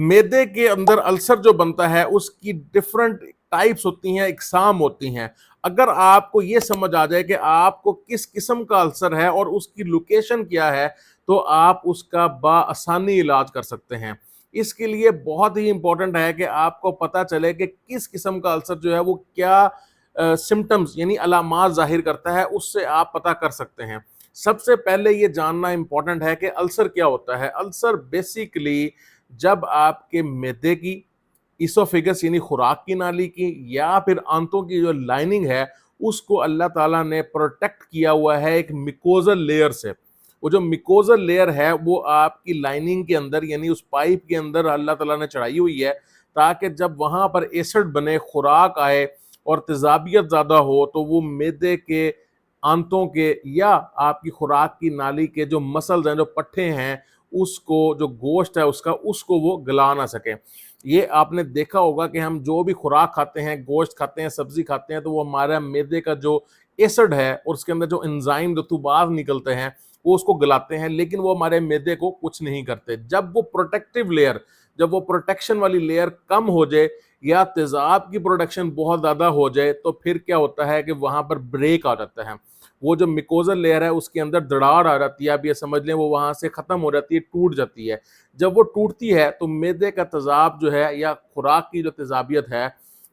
मैदे के अंदर अल्सर जो बनता है उसकी डिफरेंट टाइप्स होती हैं, इकसाम होती हैं। अगर आपको ये समझ आ जाए कि आपको किस किस्म का अल्सर है और उसकी लोकेशन क्या है, तो आप उसका बआसानी इलाज कर सकते हैं। इसके लिए बहुत ही इंपॉर्टेंट है कि आपको पता चले कि किस किस्म का अल्सर जो है वो क्या सिम्टम्स यानी अलामात ज़ाहिर करता है, उससे आप पता कर सकते हैं। सबसे पहले ये जानना इंपॉर्टेंट है कि अल्सर क्या होता है। अल्सर बेसिकली जब आपके मैदे की, इसोफेगस यानी खुराक की नाली की या फिर आंतों की जो लाइनिंग है, उसको अल्लाह ताला ने प्रोटेक्ट किया हुआ है एक मिकोजल लेयर से। वो जो मिकोजल लेयर है वो आपकी लाइनिंग के अंदर यानी उस पाइप के अंदर अल्लाह ताला ने चढ़ाई हुई है, ताकि जब वहां पर एसिड बने, खुराक आए और तेजाबियत ज़्यादा हो तो वो मैदे के, आंतों के या आपकी खुराक की नाली के जो मसल्स हैं, जो पट्टे हैं, उसको, जो गोश्त है उसका, उसको वो गला ना सके। ये आपने देखा होगा कि हम जो भी खुराक खाते हैं, गोश्त खाते हैं, सब्जी खाते हैं, तो वो हमारा मैदे का जो एसिड है और उसके अंदर जो एंजाइम रतूबात निकलते हैं, वो उसको गलाते हैं, लेकिन वो हमारे मैदे को कुछ नहीं करते। जब वो प्रोटेक्टिव लेयर, जब वो प्रोटेक्शन वाली लेयर कम हो जाए या तेजाब की प्रोडक्शन बहुत ज़्यादा हो जाए, तो फिर क्या होता है कि वहाँ पर ब्रेक आ जाता है। वो जो मिकोजल लेयर है उसके अंदर दरार आ जाती है, आप ये समझ लें वो वहाँ से ख़त्म हो जाती है, टूट जाती है। जब वो टूटती है तो मैदे का तेज़ाब जो है या खुराक की जो तेज़ाबियत है,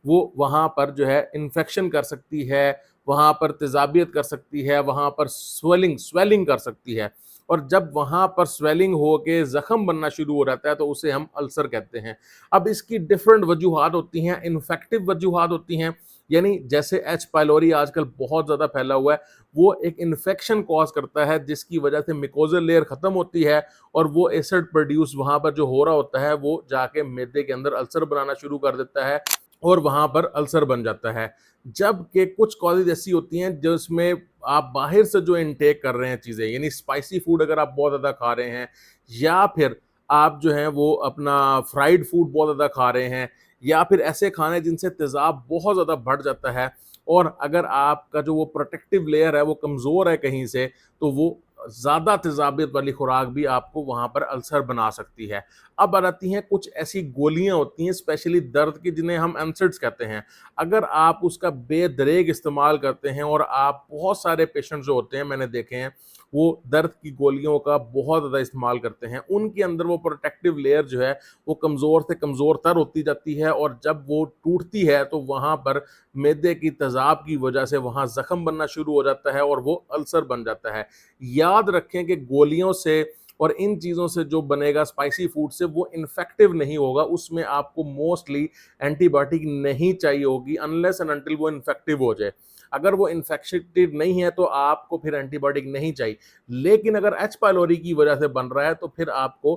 वो वहाँ पर जो है इन्फेक्शन कर सकती है, वहाँ पर तेज़ाबियत कर सकती है, वहाँ पर स्वेलिंग स्वेलिंग कर सकती है। और जब वहाँ पर स्वेलिंग हो के ज़ख्म बनना शुरू हो जाता है तो उसे हम अल्सर कहते हैं। अब इसकी डिफरेंट वजूहात होती हैं, इन्फेक्टिव वजूहात होती हैं, यानी जैसे एच पाइलोरी आजकल बहुत ज़्यादा फैला हुआ है, वो एक इन्फेक्शन कॉज करता है जिसकी वजह से मिकोजल लेयर खत्म होती है और वो एसिड प्रोड्यूस वहाँ पर जो हो रहा होता है वो जाके मैदे के अंदर अल्सर बनाना शुरू कर देता है और वहाँ पर अल्सर बन जाता है। जबकि कुछ कॉजेज़ ऐसी होती हैं जिसमें आप बाहर से जो इनटेक कर रहे हैं चीज़ें, यानी स्पाइसी फूड अगर आप बहुत ज़्यादा खा रहे हैं या फिर आप जो हैं वो अपना फ्राइड फूड बहुत ज़्यादा खा रहे हैं या फिर ऐसे खाने जिनसे तेज़ाब बहुत ज़्यादा बढ़ जाता है, और अगर आपका जो वो प्रोटेक्टिव लेयर है वो कमज़ोर है कहीं से, तो वो ज़्यादा तेज़ाबियत वाली खुराक भी आपको वहाँ पर अल्सर बना सकती है। अब आ जाती हैं कुछ ऐसी गोलियाँ होती हैं स्पेशली दर्द की, जिन्हें हम एनसेड्स कहते हैं। अगर आप उसका बेदरेग इस्तेमाल करते हैं, और आप बहुत सारे पेशेंट जो होते हैं मैंने देखे हैं, वो दर्द की गोलियों का बहुत ज़्यादा इस्तेमाल करते हैं। उनके अंदर वो प्रोटेक्टिव लेयर जो है वो कमज़ोर से कमज़ोर तर होती जाती है, और जब वो टूटती है तो वहाँ पर मैदे की तेज़ाब की वजह से वहाँ ज़ख्म बनना शुरू हो जाता है और वो अल्सर बन जाता है। याद रखें कि गोलियों से और इन चीज़ों से जो बनेगा स्पाइसी फूड से, वो इन्फेक्टिव नहीं होगा, उसमें आपको मोस्टली एंटीबायोटिक नहीं चाहिए होगी अनलेस एंड अनटिल वो इन्फेक्टिव हो जाए। अगर वो इन्फेक्टिव नहीं है तो आपको फिर एंटीबायोटिक नहीं चाहिए। लेकिन अगर एच पाइलोरी की वजह से बन रहा है तो फिर आपको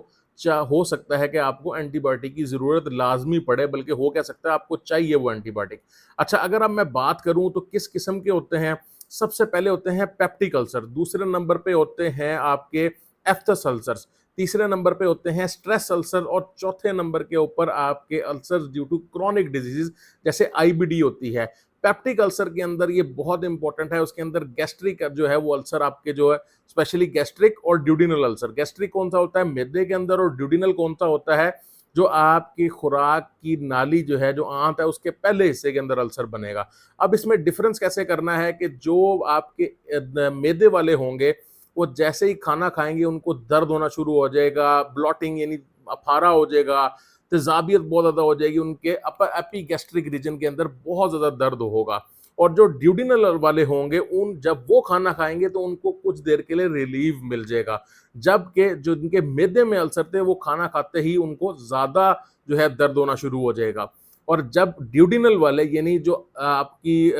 हो सकता है कि आपको एंटीबायोटिक की ज़रूरत लाज़मी पड़े, बल्कि हो क्या सकता है आपको चाहिए वो एंटीबायोटिक। अच्छा, अगर अब मैं बात करूँ तो किस किस्म के होते हैं, सबसे पहले होते हैं पेप्टिक अल्सर, दूसरे नंबर पे होते हैं आपके एफ्थस अल्सर्स, तीसरे नंबर पे होते हैं स्ट्रेस अल्सर, और चौथे नंबर के ऊपर आपके ulcers due to chronic disease जैसे आईबीडी होती है। पेप्टिक अल्सर के अंदर ये बहुत इंपॉर्टेंट है, उसके अंदर गैस्ट्रिक जो है वो अल्सर आपके जो है, स्पेशली गैस्ट्रिक और ड्यूडिनल अल्सर। गैस्ट्रिक कौन सा होता है मैदे के अंदर, और ड्यूडिनल कौन सा होता है जो आपकी खुराक की नाली जो है, जो आंत है, उसके पहले हिस्से के अंदर अल्सर बनेगा। अब इसमें डिफरेंस कैसे करना है कि जो आपके मैदे वाले होंगे वो जैसे ही खाना खाएंगे उनको दर्द होना शुरू हो जाएगा, ब्लॉटिंग यानी अफारा हो जाएगा, तेजाबियत बहुत ज़्यादा हो जाएगी, उनके अपर एपीगैस्ट्रिक रीजन के अंदर बहुत ज़्यादा दर्द होगा। और जो ड्यूडिनल वाले होंगे, उन जब वो खाना खाएंगे तो उनको कुछ देर के लिए रिलीफ मिल जाएगा, जबकि जो इनके मैदे में अल्सर थे वो खाना खाते ही उनको ज़्यादा जो है दर्द होना शुरू हो जाएगा। और जब ड्यूडिनल वाले यानी जो आपकी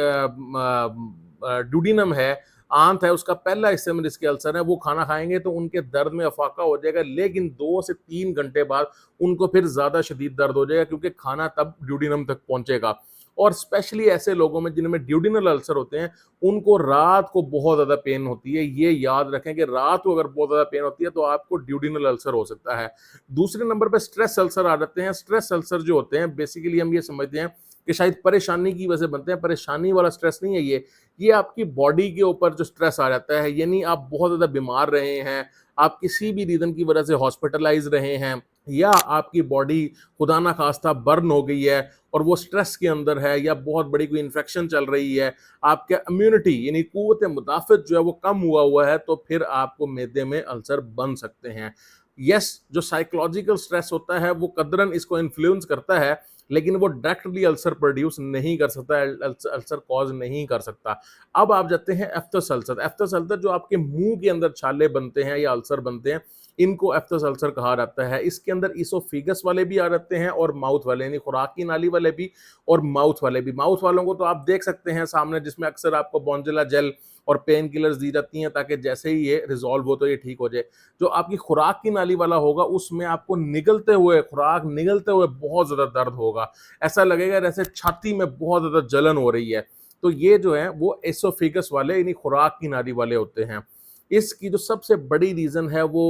ड्यूडिनम है, आंत है, उसका पहला हिस्से में जिसके अल्सर है, वो खाना खाएँगे तो उनके दर्द में अफ़ाका हो जाएगा, लेकिन 2 से 3 घंटे बाद उनको फिर ज़्यादा शदीद दर्द हो जाएगा, क्योंकि खाना तब ड्यूडिनम तक पहुँचेगा। और स्पेशली ऐसे लोगों में जिनमें ड्यूडिनल अल्सर होते हैं, उनको रात को बहुत ज़्यादा पेन होती है। ये याद रखें कि रात को अगर बहुत ज़्यादा पेन होती है तो आपको ड्यूडिनल अल्सर हो सकता है। दूसरे नंबर पे स्ट्रेस अल्सर आ जाते हैं। स्ट्रेस अल्सर जो होते हैं बेसिकली हम ये समझते हैं कि शायद परेशानी की वजह से बनते हैं। परेशानी वाला स्ट्रेस नहीं है ये आपकी बॉडी के ऊपर जो स्ट्रेस आ जाता है, यानी आप बहुत ज़्यादा बीमार रहे हैं, आप किसी भी रीज़न की वजह से हॉस्पिटलाइज़ रहे हैं, या आपकी बॉडी खुदा ना खास्ता बर्न हो गई है और वो स्ट्रेस के अंदर है, या बहुत बड़ी कोई इन्फेक्शन चल रही है, आपका इम्यूनिटी यानी कुव्वत मुदाफ़त जो है वो कम हुआ है, तो फिर आपको मैदे में अल्सर बन सकते हैं। यस, जो साइकोलॉजिकल स्ट्रेस होता है वो कदरन इसको इन्फ्लुएंस करता है, लेकिन वो डायरेक्टली अल्सर प्रोड्यूस नहीं कर सकता है, अल्सर कॉज नहीं कर सकता। अब आप जाते हैं एफ्थस अल्सर। एफ्थस अल्सर जो आपके मुंह के अंदर छाले बनते हैं या अल्सर बनते हैं, इनको एफ्थस अल्सर कहा जाता है। इसके अंदर इसोफिगस वाले भी आ जाते हैं और माउथ वाले, यानी खुराक की नाली वाले भी और माउथ वाले भी। माउथ वालों को तो आप देख सकते हैं सामने, जिसमें अक्सर आपको बॉन्जुला जेल और पेन किलर्स दी जाती हैं ताकि जैसे ही ये रिजॉल्व हो तो ये ठीक हो जाए। जो आपकी खुराक की नाली वाला होगा उसमें आपको निगलते हुए, खुराक निगलते हुए बहुत ज़्यादा दर्द होगा। ऐसा लगेगा जैसे छाती में बहुत ज़्यादा जलन हो रही है। तो ये जो है वो एसोफेगस वाले यानी खुराक की नाली वाले होते हैं। इसकी जो सबसे बड़ी रीज़न है वो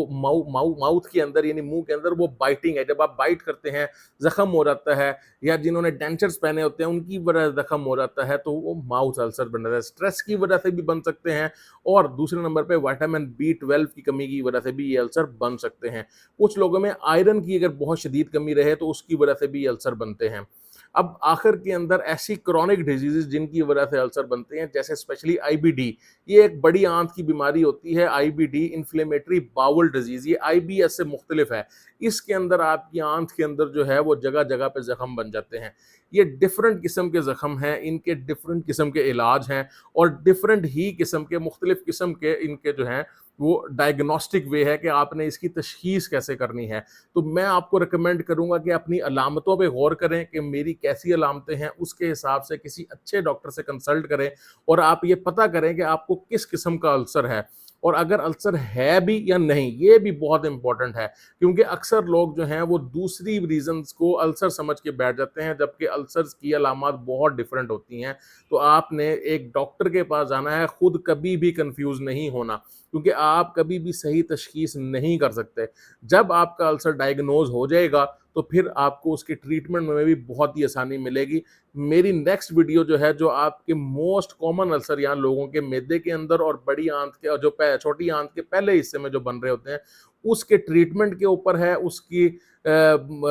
माउथ के अंदर यानी मुँह के अंदर वो बाइटिंग है। जब आप बाइट करते हैं, ज़ख्म हो जाता है, या जिन्होंने डेंचर्स पहने होते हैं उनकी वजह से ज़ख्म हो जाता है, तो वो माउथ अल्सर बन जाता है। स्ट्रेस की वजह से भी बन सकते हैं और दूसरे नंबर पे विटामिन बी 12 की कमी की वजह से भी ये अल्सर बन सकते हैं। कुछ लोगों में आयरन की अगर बहुत शदीद कमी रहे तो उसकी वजह से भी अल्सर बनते हैं। अब आखिर के अंदर ऐसी क्रॉनिक डिजीज़ेज़ जिनकी वजह से अल्सर बनते हैं, जैसे स्पेशली आईबीडी, ये एक बड़ी आंत की बीमारी होती है। आईबीडी इन्फ्लेमेटरी बाउल डिजीज़, ये आईबीएस से मुख्तलिफ है। इसके अंदर आपकी आंत के अंदर जो है वो जगह-जगह पे ज़ख्म बन जाते हैं। ये डिफरेंट किस्म के ज़ख्म हैं, इनके डिफरेंट किस्म के इलाज हैं और डिफरेंट ही किस्म के मुख्तलिफ किस्म के इनके जो हैं वो डायग्नोस्टिक वे है कि आपने इसकी तशख़ीस कैसे करनी है। तो मैं आपको रिकमेंड करूँगा कि अपनी अलामतों पे गौर करें कि मेरी कैसी अलामतें हैं, उसके हिसाब से किसी अच्छे डॉक्टर से कंसल्ट करें और आप ये पता करें कि आपको किस किस्म का अल्सर है और अगर अल्सर है भी या नहीं, ये भी बहुत इंपॉर्टेंट है, क्योंकि अक्सर लोग जो हैं वो दूसरी रीज़न्स को अल्सर समझ के बैठ जाते हैं, जबकि अल्सर्स की अलामात बहुत डिफरेंट होती हैं। तो आपने एक डॉक्टर के पास जाना है, खुद कभी भी कन्फ्यूज़ नहीं होना, क्योंकि आप कभी भी सही तशख़ीस नहीं कर सकते। जब आपका अल्सर डायग्नोज़ हो जाएगा, तो फिर आपको उसके ट्रीटमेंट में भी बहुत ही आसानी मिलेगी। मेरी नेक्स्ट वीडियो जो है, जो आपके मोस्ट कॉमन अल्सर यहाँ लोगों के मैदे के अंदर और बड़ी आंत के और जो छोटी आंत के पहले हिस्से में जो बन रहे होते हैं, उसके ट्रीटमेंट के ऊपर है, उसकी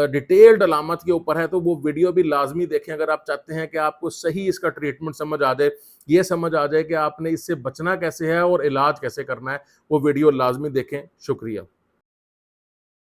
डिटेल्ड अलामत के ऊपर है, तो वो वीडियो भी लाज़मी देखें अगर आप चाहते हैं कि आपको सही इसका ट्रीटमेंट समझ आ जाए, ये समझ आ जाए कि आपने इससे बचना कैसे है और इलाज कैसे करना है, वो वीडियो लाज़मी देखें। शुक्रिया।